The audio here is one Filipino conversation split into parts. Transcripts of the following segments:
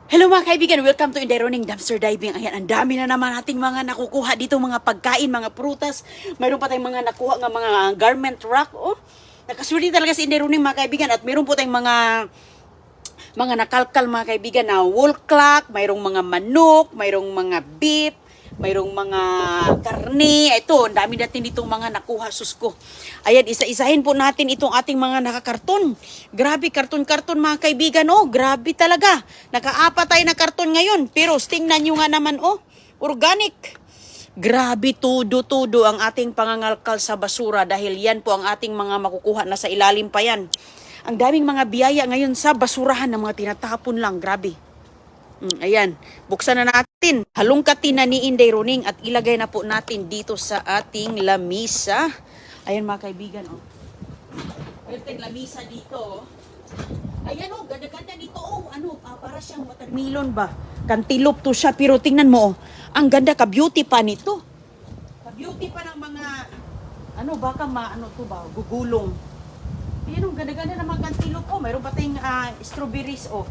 Hello mga kaibigan, welcome to Inday Roning Dumpster Diving. Ayan, ang dami na naman nating mga nakukuha dito, mga pagkain, mga prutas. Mayroon pa tayong mga nakuha ng mga garment rack. Oh, nakaswerte talaga si Inday Roning mga kaibigan. At mayroon po tayong mga nakalkal mga kaibigan na wall clock, mayroong mga manok, mayroong mga beef, mayroong mga karne. Ito, ang dami natin ditong mga nakuha, sus ko. Ayan, isa-isahin po natin itong ating mga nakakarton. Grabe, karton-karton mga kaibigan. Oh, grabe talaga. Nakaapat tayo na karton ngayon. Pero tingnan nyo nga naman, oh, organic. Grabe, tudo-tudo ang ating pangangalkal sa basura dahil yan po ang ating mga makukuha na sa ilalim pa yan. Ang daming mga biyaya ngayon sa basurahan ng mga tinatapon lang. Grabe. Ayan, buksan na natin. Halongkatin na ni Inday Roning at ilagay na po natin dito sa ating lamisa. Ayan mga kaibigan, oh. Ayan lamisa dito, oh. Ayan, oh, ganda-ganda dito, oh. Ano, para siyang watermelon ba? Cantaloupe to siya, pero tingnan mo, oh. Ang ganda, ka-beauty pa nito. Ka-beauty pa ng mga, ano, baka ano to ba, gugulong. Ayan, oh, ganda-ganda ng mga cantaloupe, oh. Mayroon pa tayong strawberries, oh.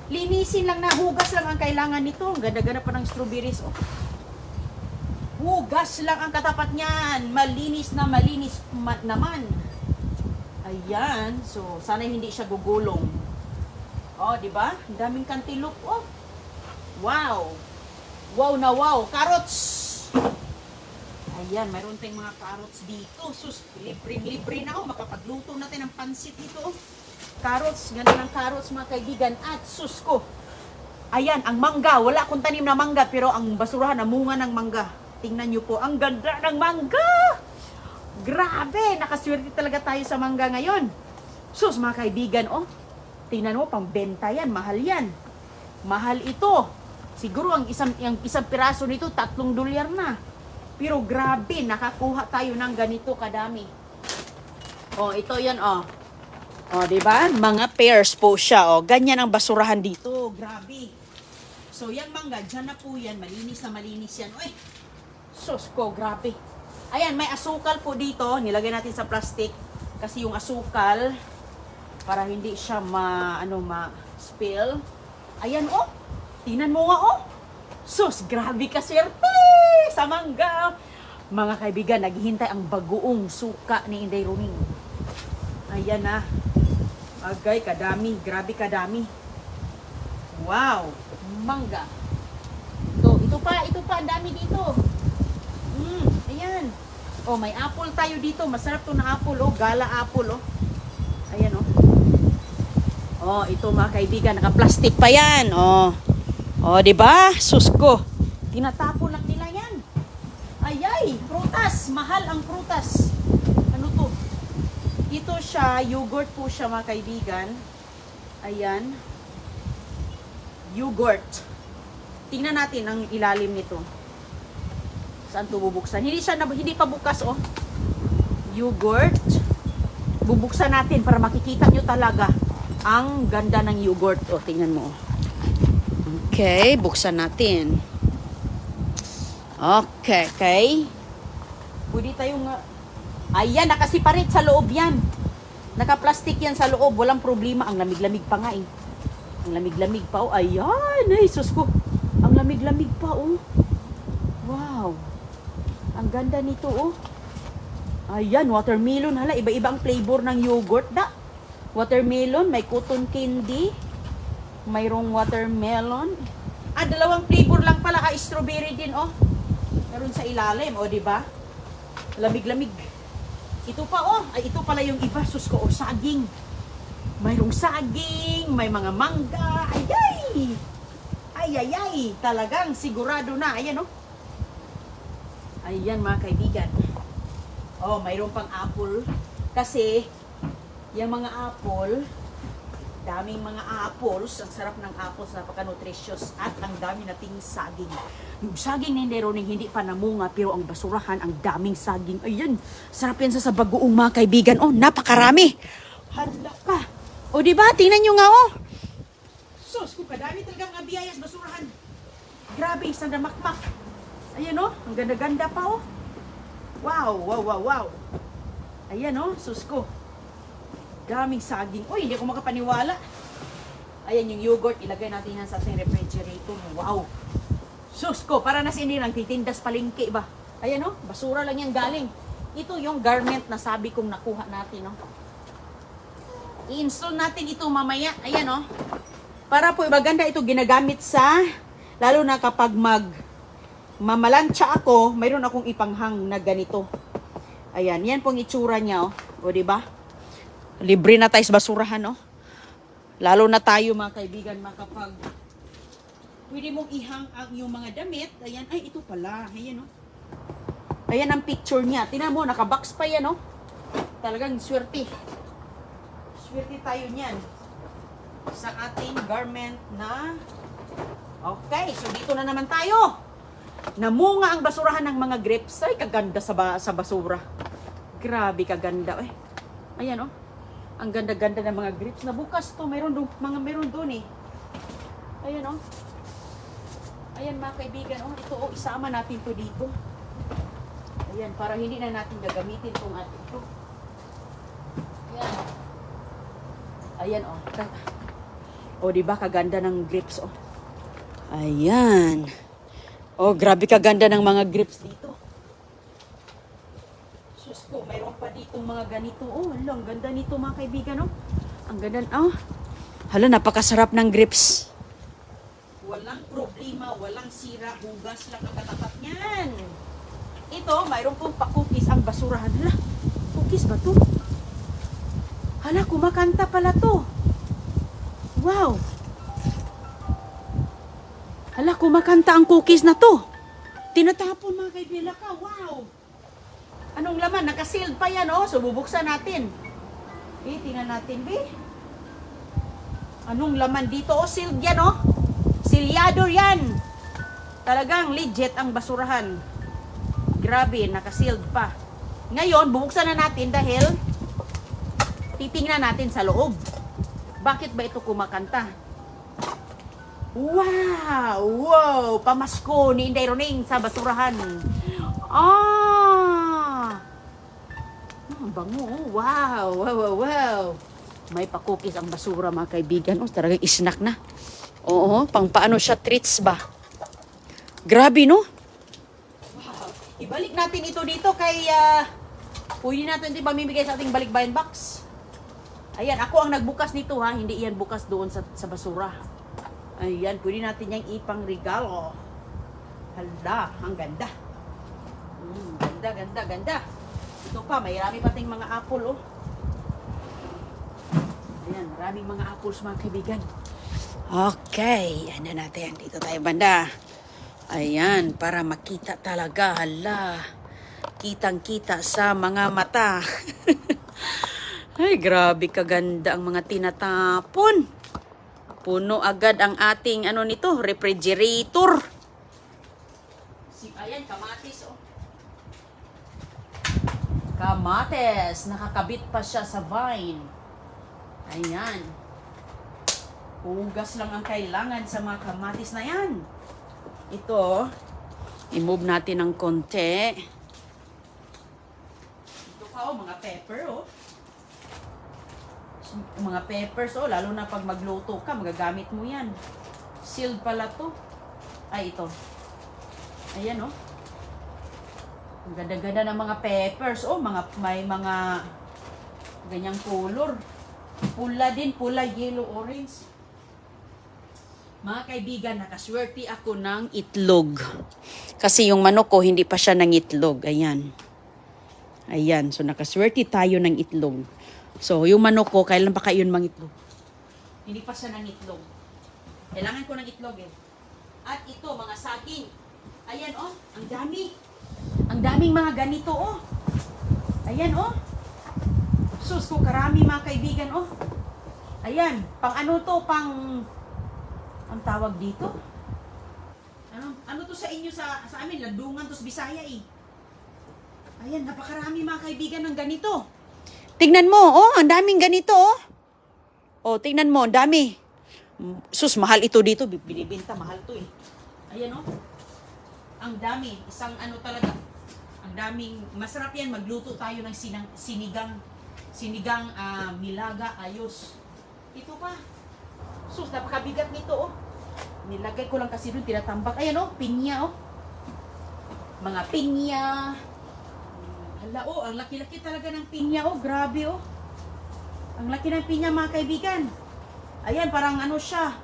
Linisin lang na, hugas lang ang kailangan nito. Ang ganda-ganda pa ng strawberries, oh. Hugas lang ang katapat niyan. Malinis na malinis naman. Ayan. So, sana hindi siya gugulong. Oh, di ba? Ang daming cantaloupe, oh. Wow. Wow na wow. Carrots. Ayan, mayroon tayong mga carrots dito. Sus, libre-libre na, oh. Makapagluto natin ng pansit dito, oh. Carrots, ganda ng carrots mga kaibigan. At sus ko. Ayan, ang mangga. Wala akong tanim na mangga, pero ang basurahan, namunga ng mangga. Tingnan nyo po, ang ganda ng mangga. Grabe, nakaswerte talaga tayo sa mangga ngayon. Sus mga kaibigan, oh. Tingnan mo, pambenta yan, mahal yan. Mahal ito. Siguro ang isang piraso nito, $3 na. Pero grabe, nakakuha tayo ng ganito kadami. Oh, ito yan, oh. O, di ba? Mga pears po siya. O, ganyan ang basurahan dito. Grabe. So, yan mangga. Diyan na po yan. Malinis na malinis yan. Uy! Sus ko, grabe. Ayan, may asukal po dito. Nilagay natin sa plastic. Kasi yung asukal, para hindi siya ma-spill. Ayan, oh! Tingnan mo nga, oh! Sus, grabe ka swerte! Sa mangga. Mga kaibigan, naghihintay ang bagoong suka ni Inday Roning. Ayan na. Agay, kadami. Grabe kadami. Wow. Mangga. Ito pa. Ang dami dito. Ayan. Oh, may apple tayo dito. Masarap to na apple, oh. Gala apple, oh. Ayan, oh. Oh, ito mga kaibigan. Naka-plastic pa yan. Oh. Oh, diba? Sus ko. Tinatapon lang nila yan. Ayay, prutas. Mahal ang prutas. Ano to? Ito siya, yogurt po siya mga kaibigan. Ayan. Yogurt. Tingnan natin ang ilalim nito. Saan ito bubuksan? Hindi pa bukas, oh. Yogurt. Bubuksan natin para makikita nyo talaga ang ganda ng yogurt. Oh, tingnan mo. Okay, buksan natin. Okay. Pwede tayong ayan, nakasiparit sa loob yan. Naka-plastic yan sa loob. Walang problema. Ang lamig-lamig pa nga, eh. Ang lamig-lamig pa, oh. Ayan, ay, sus ko. Ang lamig-lamig pa, oh. Wow. Ang ganda nito, oh. Ayan, watermelon. Hala, iba-iba ang flavor ng yogurt, da. Watermelon, may cotton candy. Mayroong watermelon. Dalawang flavor lang pala. Strawberry din, oh. Meron sa ilalim, oh, diba? Lamig-lamig. Ito pa, oh. Ay, ito pala yung iba. Sus ko, oh, saging. Mayroong saging. May mga mangga. Ayay! Ayayay! Talagang sigurado na. Ayan, oh. Ayan, mga kaibigan. Oh, mayroong pang apple. Kasi, yung mga apple, daming mga apples. Ang sarap ng apples, napaka-nutritious. At ang dami nating saging. Yung saging ni Inday Roning hindi pa namunga, pero ang basurahan, ang daming saging. Ayan, sarap yan sa bagoong mga kaibigan. Oh, napakarami. Handa ka. O, diba? Tingnan nyo nga, oh. Sus, kung kadami talagang abiyayas basurahan. Grabe, isang damakmak. Ayan, oh. Ang ganda-ganda pa, oh. Wow. Ayan, oh. Sus ko. Daming saging. Uy, hindi ako makapaniwala. Ayan yung yogurt, ilagay natin yan sa ating refrigerator. Wow! Sus ko, para na sinirang titindas palengke ba? Ayan o, basura lang yan galing. Ito yung garment na sabi kong nakuha natin, no? I-install natin ito mamaya. Ayan o. Para po maganda ito ginagamit sa, lalo na kapag mamalansya ako, mayroon akong ipanghang na ganito. Ayan, yan pong itsura niya, o diba? Libre na tayo sa basurahan, no? Lalo na tayo mga kaibigan, kapag pwede mong ihang ang yung mga damit. Ayan, ay ito pala. Ayan, no? Ayan ang picture niya. Tingnan mo, nakabox pa yan, no? Talagang swerte. Swerte tayo niyan. Sa ating garment na... Okay, so dito na naman tayo. Namunga ang basurahan ng mga grapes. Ay, kaganda sa basura. Grabe, kaganda. Eh. Ayan, oh. Ang ganda-ganda ng mga grapes. Nabukas to. Meron doon eh. Ayan, oh. Ayan, mga kaibigan. Oh, ito, oh. Isama natin to dito. Ayan, para hindi na natin gagamitin itong ating ito. Ayan. Ayan, oh. Oh, diba? Kaganda ng grapes, oh. Ayan. Oh, grabe kaganda ng mga grapes dito. Sus ko, mayroon pa ditong mga ganito. Oh, hala, ang ganda nito mga kaibigan, oh. Ang ganda, oh. Hala, napakasarap ng grapes. Walang problema, walang sira, hugas lang ang katapat niyan. Ito, mayroon pong pa-cookies ang basurahan. Hala, cookies ba to? Hala, kumakanta pala to. Wow. Hala, kumakanta ang cookies na to. Tinatapon mga kaibigan ka. Wow. Anong laman? Nakasealed pa yan, oh. So, bubuksan natin. Tingnan natin, be. Anong laman dito? Oh, sealed yan, oh. Sealyado yan. Talagang legit ang basurahan. Grabe, nakasealed pa. Ngayon, bubuksan na natin dahil titingnan natin sa loob. Bakit ba ito kumakanta? Wow! Wow! Pamasko ni Inday Roning sa basurahan. Ang bango. Wow! Wow! Wow! Wow! May pa-cookies ang basura mga kaibigan. Oh, talagang snack na. Oo, pang paano siya treats ba? Grabe, no? Wow. Ibalik natin ito dito kay pwede natin ito pamimigay sa ating balikbayan box. Ayan, ako ang nagbukas nito ha. Hindi yan bukas doon sa basura. Ayan, pwede natin yung ipang regalo. Hala, ang ganda. Ganda, ganda, ganda. Ito pa, may marami pating mga apple, oh. Ayan, maraming mga apples mga kaibigan. Okay, ano natin. Dito tayo banda. Ayan, para makita talaga. Hala, kitang-kita sa mga mata. Ay, grabe kaganda ang mga tinatapon. Puno agad ang ating, ano nito, refrigerator. Ayan, kamatis, oh. Kamatis. Nakakabit pa siya sa vine. Ayan. Hugas lang ang kailangan sa mga kamatis na yan. Ito, i-move natin ng konti. Ito pa, oh, mga pepper, oh. Mga peppers, oh, lalo na pag magluto ka, magagamit mo yan. Sealed pala to. Ay, ito. Ayan, oh. Ang ganda-ganda ng mga peppers, oh, may mga ganyang color. Pula din, pula, yellow, orange. Mga kaibigan, nakaswerte ako ng itlog. Kasi yung manok ko, hindi pa siya ng itlog. Ayan. Ayan, so nakaswerte tayo ng itlog. So, yung manok ko, kailan pa kayo mang itlog? Hindi pa siya ng itlog. Kailangan ko ng itlog eh. At ito, mga saging. Ayan, oh, ang dami. Ang daming mga ganito, oh. Ayan, oh. Sus, ko karami mga kaibigan, oh. Ayan, pang ano to, ang tawag dito? Ano to sa inyo, sa amin, landungan to sa Bisaya eh. Ayan, napakarami mga kaibigan ng ganito. Tingnan mo, oh, ang daming ganito, oh. Oh, tingnan mo, ang dami. Sus, mahal ito dito, binibenta, mahal to eh. Ayan, oh. Ang dami, isang ano talaga. Ang daming, masarap yan, magluto tayo ng sinigang nilaga, ayos. Ito pa. Sus, napakabigat nito, oh. Nilagay ko lang kasi doon, tinatambak. Ayan, oh, pinya, oh. Mga pinya. Hala, oh, ang laki-laki talaga ng pinya, oh. Grabe, oh. Ang laki ng pinya, mga kaibigan. Ayan, parang ano siya.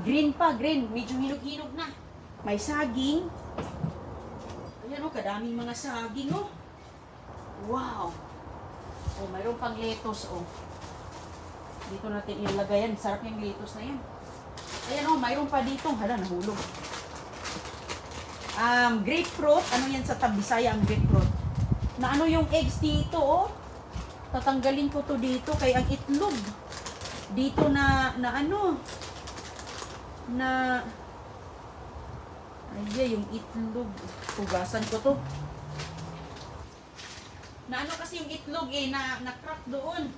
Green pa, green. Medyo hinog-hinog na. May saging. Ayan, oh, kadaming mga saging, oh. Wow. Oh, mayroon pang lettuce, oh. Dito natin ilagay yan. Sarap yung lettuce na yan. Ayan, oh, mayroon pa dito. Hala, nahulog. Grapefruit. Ano yan sa Bisaya ang grapefruit? Na ano yung eggs dito, oh. Tatanggalin ko to dito kay ang itlog. Dito na ano. Na ay, yung itlog. Hugasan ko to. Na ano kasi yung itlog eh, na crack doon.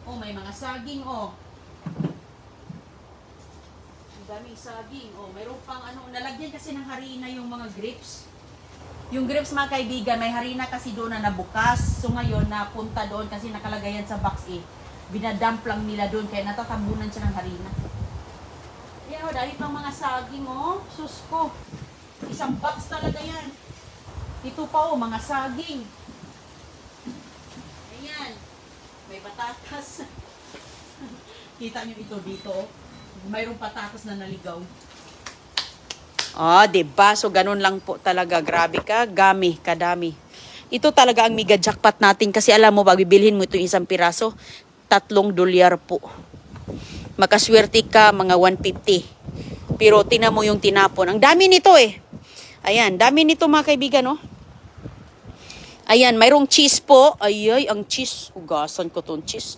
Oh, may mga saging, oh. Ang daming saging. Oh, mayroon pang ano, nalagyan kasi ng harina yung mga grapes. Yung grapes, mga kaibigan, may harina kasi doon na nabukas. So ngayon, napunta doon kasi nakalagayan sa box eh. Binadump lang nila doon, kaya natatambunan siya ng harina. Yan, oh, dahil pang mga saging, oh. Sus ko. Isang box talaga yan. Ito pa, oh, mga saging. Ayan. May patatas. Kita nyo ito dito, oh. Mayroong patatas na naligaw. Diba? So, ganun lang po talaga. Grabe ka. Gami, kadami. Ito talaga ang mega jackpot natin kasi alam mo, pag bibilhin mo ito isang piraso, $3 po. Makaswerte ka, mga 150. Pero, tinan mo yung tinapon. Ang dami nito eh. Ayan, dami nito mga kaibigan, oh. Ayan, mayroong cheese po. Ay, ang cheese. Hugasan ko tong cheese.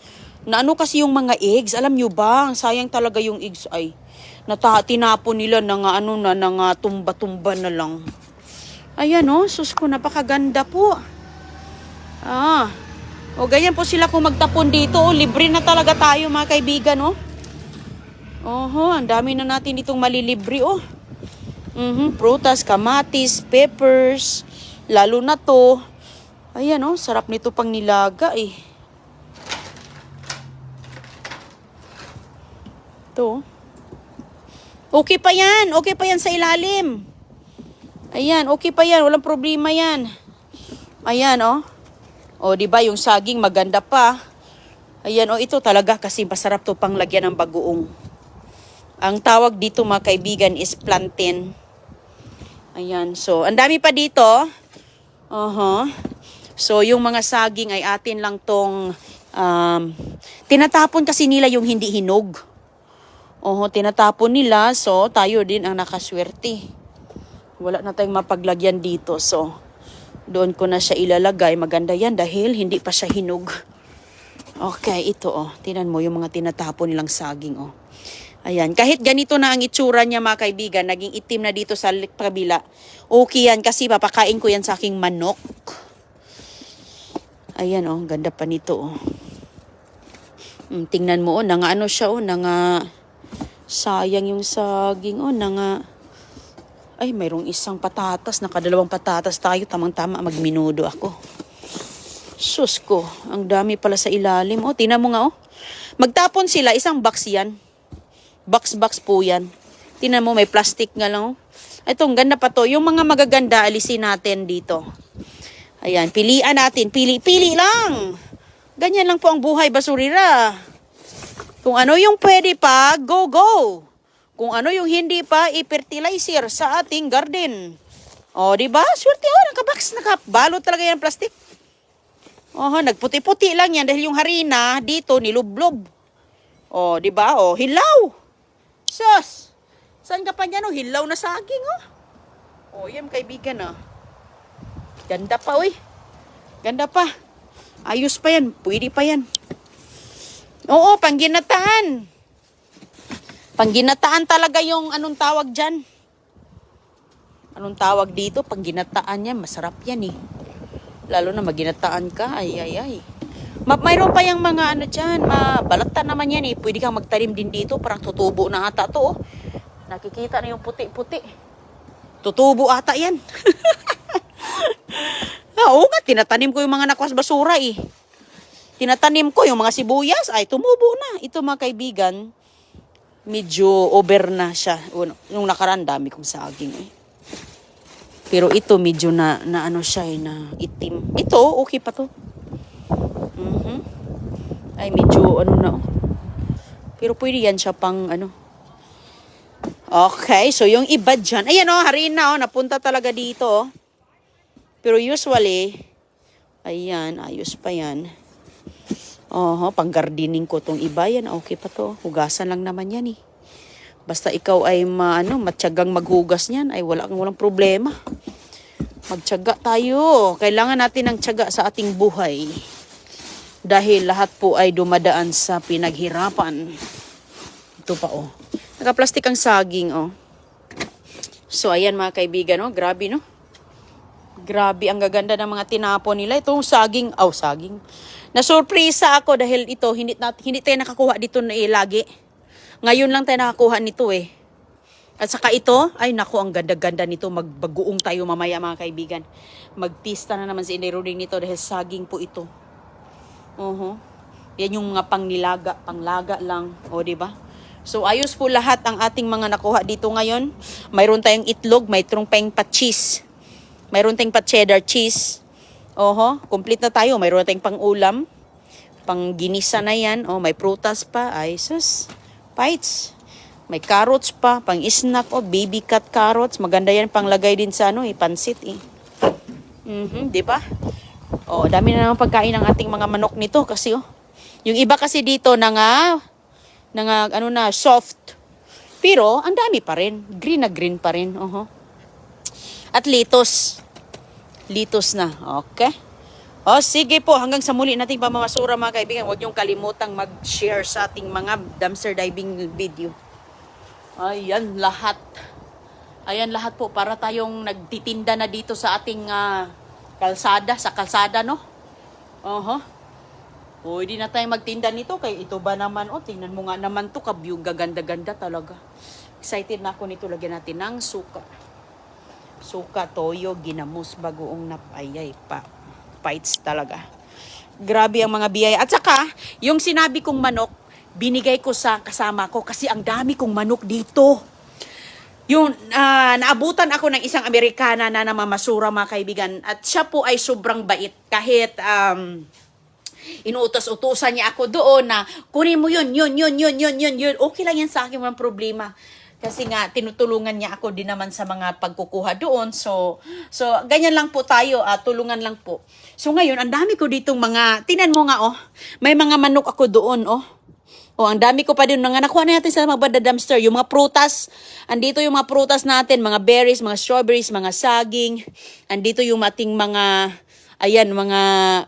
Na ano kasi yung mga eggs, alam nyo ba? Sayang talaga yung eggs ay. Tinapon nila na nga ano na nga tumba-tumba na lang. Ayan, oh, sus ko, napakaganda po. O ganyan po sila kung magtapon dito, oh, libre na talaga tayo mga kaibigan, oh. Oho, ang dami na natin ditong malilibre, oh. Prutas, kamatis, peppers, lalo na to. Ayan, oh, sarap nito pang nilaga, eh. To. Okay pa yan. Okay pa yan sa ilalim. Ayan, okay pa yan. Walang problema yan. Ayan, oh. O, diba yung saging maganda pa. Ayan, oh, ito talaga kasi masarap to pang lagyan ng bagoong. Ang tawag dito mga kaibigan is plantain. Ayan, so, ang dami pa dito. So, yung mga saging ay atin lang tong tinatapon kasi nila yung hindi hinog. Tinatapon nila. So, tayo din ang nakaswerte. Wala na tayong mapaglagyan dito. So, doon ko na siya ilalagay. Maganda yan dahil hindi pa siya hinog. Okay, ito, oh. Tingnan mo yung mga tinatapon nilang saging, oh. Ayan. Kahit ganito na ang itsura niya, mga kaibigan, naging itim na dito sa kabila. Okay yan kasi papakain ko yan sa aking manok. Ayan, oh. Ganda pa nito, oh. Tingnan mo, oh. Ano siya, oh. Sayang yung saging, oh, ay, mayroong isang patatas, nakadalawang patatas tayo, tamang-tama, magminudo ako. Sus ko, ang dami pala sa ilalim, oh, tingnan mo nga, oh. Magtapon sila, isang box yan. Box po yan. Tingnan mo, may plastic nga lang, oh. Ito, ang ganda pa to. Yung mga magaganda, alisin natin dito. Ayan, pilian natin, pili lang. Ganyan lang po ang buhay, basurira. Kung ano yung pwede pa, go! Kung ano yung hindi pa, i-fertilizer sa ating garden. O, diba? Swerte, oh, nakabalot talaga yan plastic. Nagputi-puti lang yan dahil yung harina dito nilublob. O, diba? O, hilaw. Sus! Saan ka pa niyan, oh? Hilaw na saging, oh. O, yan, kaibigan, oh. Ganda pa, oy. Ganda pa. Ayos pa yan. Pwede pa yan. Oo, pangginataan. Pangginataan talaga yung anong tawag dyan. Anong tawag dito? Pangginataan yan. Masarap yan eh. Lalo na maginataan ka. Ay. Mayroon pa yung mga ano dyan. Balatan naman yan eh. Pwede kang magtanim din dito. Parang tutubo na ata to. Oh. Nakikita na yung puti-puti. Tutubo ata yan. Oo nga, tinatanim ko yung mga nakwas basura eh. tinatanim ko yung mga sibuyas, ay tumubo na. Ito mga kaibigan, medyo over na siya. Yung nakaraan, dami kong saging eh. Pero ito medyo na ano siya eh, na itim. Ito, okay pa to. Ay, medyo ano na oh. Pero pwede yan siya pang ano. Okay, so yung iba dyan. Ayan oh, harina oh, napunta talaga dito oh. Pero usually, ayan, ayos pa yan. Pang gardening ko tong iba yan. Okay pa to. Hugasan lang naman yan eh. Basta ikaw ay matyagang maghugas niyan, ay walang problema. Magtiyaga tayo. Kailangan natin ng tiyaga sa ating buhay. Dahil lahat po ay dumadaan sa pinaghirapan. Ito pa oh. Naka-plastic ang saging oh. So ayan mga kaibigan oh, grabe no. Grabe ang gaganda ng mga tinapon nila. Itong saging, saging. Nasurpresa ako dahil ito hindi tayo nakakuha dito na lagi. Ngayon lang tayo nakakuha nito eh. At saka ito, ay naku, ang ganda-ganda nito. Magbagoong tayo mamaya mga kaibigan. Magpista na naman si Iniruding nito dahil saging po ito. Yan yung mga panglaga lang. O, diba? So, ayos po lahat ang ating mga nakuha dito ngayon. Mayroon tayong itlog, mayroon tayong pa-cheese. Mayroon tayong pa-cheddar cheese. Complete na tayo. Mayroon tayong pang-ulam. Pang-ginisa na yan. May prutas pa. Ay, sus. Bites. May carrots pa, pang snack baby cut carrots. Maganda yan panglagay din sa pansit eh. Di ba? Dami na naman pagkain ng ating mga manok nito kasi yung iba kasi dito soft. Pero ang dami pa rin, green na green pa rin. At litos. Litos na. Okay. Sige po, hanggang sa muli nating pamamasura mga kaibigan. Huwag niyong kalimutang mag-share sa ating mga dumpster diving video. Ayan lahat. Ayan lahat po para tayong nagtitinda na dito sa ating kalsada, no? Pwede na tayong magtinda nito kay ito ba naman, tingnan mo nga naman to, kabyong gaganda-ganda talaga. Excited na ako nito, lagyan natin ng suka. Suka, toyo, ginamos, bagoong napayay pa. Fights talaga. Grabe ang mga biyaya. At saka, yung sinabi kong manok, binigay ko sa kasama ko kasi ang dami kong manok dito. Yung naabutan ako ng isang Amerikana na namamasura mga kaibigan at siya po ay sobrang bait kahit inuutos-utusan niya ako doon na kunin mo yun. Okay lang yan sa akin, walang problema. Kasi nga, tinutulungan niya ako din naman sa mga pagkukuha doon. So ganyan lang po tayo, tulungan lang po. So ngayon, ang dami ko ditong tinan mo nga may mga manok ako doon ang dami ko pa din. Nakuha na natin sa mga banda dumpster. Yung mga prutas, andito yung mga prutas natin, mga berries, mga strawberries, mga saging. Andito yung ating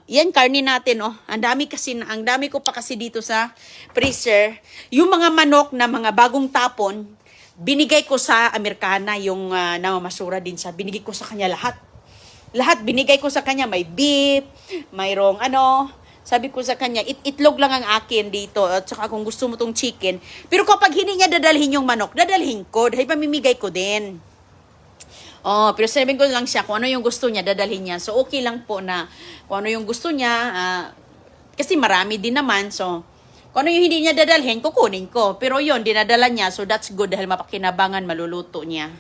yan, karne natin, Ang dami ko pa kasi dito sa freezer. Yung mga manok na mga bagong tapon, binigay ko sa Amerikana, yung namamasura din siya. Binigay ko sa kanya lahat. Lahat binigay ko sa kanya. May beef, mayroong sabi ko sa kanya, itlog lang ang akin dito. At saka kung gusto mo tong chicken. Pero kapag hindi niya dadalhin yung manok, dadalhin ko. Dahil pamimigay ko din. Pero sabihin ko lang siya kung ano yung gusto niya, dadalhin niya. So, okay lang po na kung ano yung gusto niya. Kasi marami din naman. So, kung ano yung hindi niya dadalhin, kukunin ko. Pero yun, dinadala niya. So, that's good dahil mapakinabangan, maluluto niya.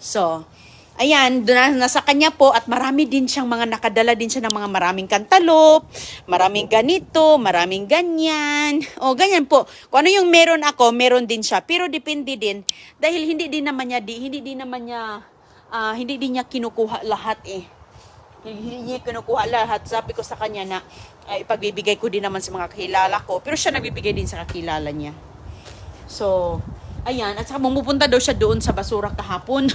So, ayan, nasa kanya po at marami din siyang nakadala din siya ng mga maraming cantaloupe, maraming ganito, maraming ganyan. Ganyan po. Kung ano yung meron ako, meron din siya. Pero depende din dahil hindi din niya kinukuha lahat eh. Hindi niya kinukuha lahat. Sabi ko sa kanya na ipagbibigay ko din naman sa mga kakilala ko. Pero siya nagbibigay din sa kakilala niya. So, ayan. At saka pumupunta daw siya doon sa basura kahapon.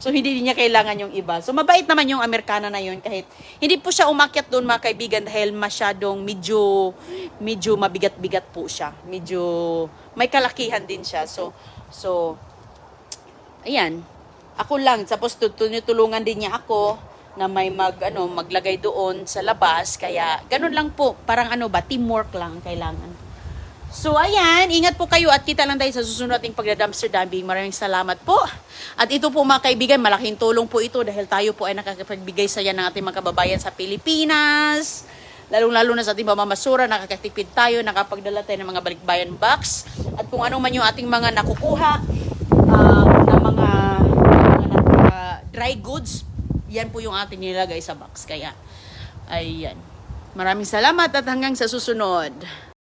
So, hindi niya kailangan yung iba. So, mabait naman yung Amerikana na yun. Kahit hindi po siya umakyat doon mga kaibigan dahil masyadong medyo mabigat-bigat po siya. Medyo may kalakihan din siya. So ayan. Ako lang. Tapos tutulungan din niya ako na may maglagay doon sa labas. Kaya, ganun lang po. Parang teamwork lang kailangan. So, ayan, ingat po kayo at kita lang tayo sa susunod nating pagda-dumpster diving. Maraming salamat po. At ito po mga kaibigan, malaking tulong po ito dahil tayo po ay nakakapagbigay saya ng ating mga kababayan sa Pilipinas. lalong-lalo na sa ating mamamasura, nakakatipid tayo, nakapagdala tayo ng mga balikbayan box, at kung ano man yung ating mga nakukuha, na mga dry goods, yan po yung ating nilagay sa box. Kaya, ayan. Maraming salamat at hanggang sa susunod.